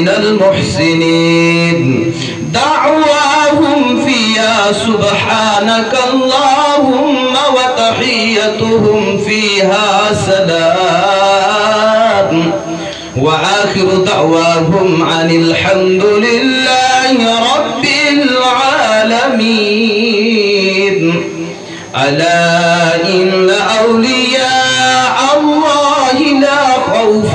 من المحسنين دعواهم فيها سبحانك اللهم وتحيتهم فيها سلام وآخر دعواهم عن الحمد لله رب العالمين. ألا إن أولياء الله لا خوف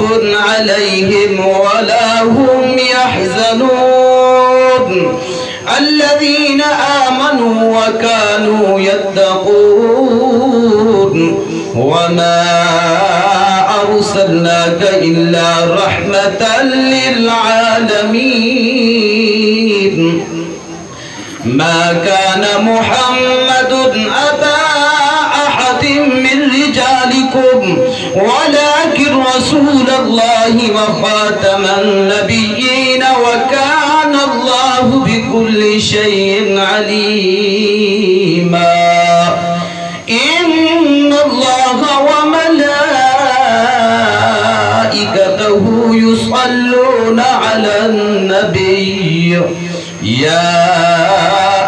عليهم ولا هم يحزنون الذين آمنوا وكانوا يتقون وما أرسلناك إلا رحمة للعالمين. ما كان محمد أبا أحد من رجالكم ولكن رسول الله وخاتم النبيين وكان الله بكل شيء عليما. إن الله وملائكته يصلون على النبي يا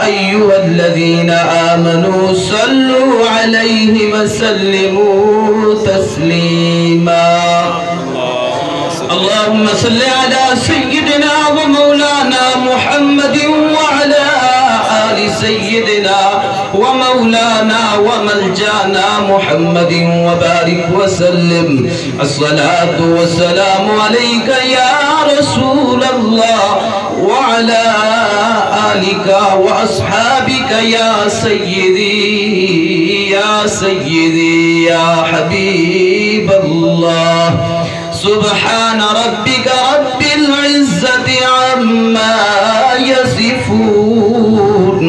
أيها الذين آمنوا صلوا عليه وسلموا تسليما. اللهم صل على سيدنا ومولانا محمد وعلى آل سيدنا ومولانا وملجانا محمد وبارك وسلم. الصلاة والسلام عليك يا رسول الله وعلى آلك وأصحابك يا سيدي يا سيدي يا حبيب الله. سبحان ربك رب العزة عما يصفون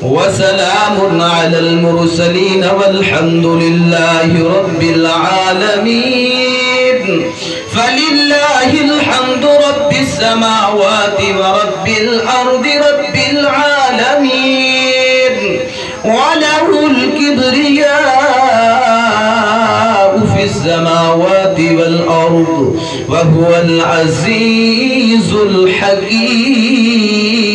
وسلام على المرسلين والحمد لله رب العالمين. فلله الحمد رب السماوات ورب الأرض رب العالمين وله الكبرياء في السماوات والأرض وهو العزيز الحكيم.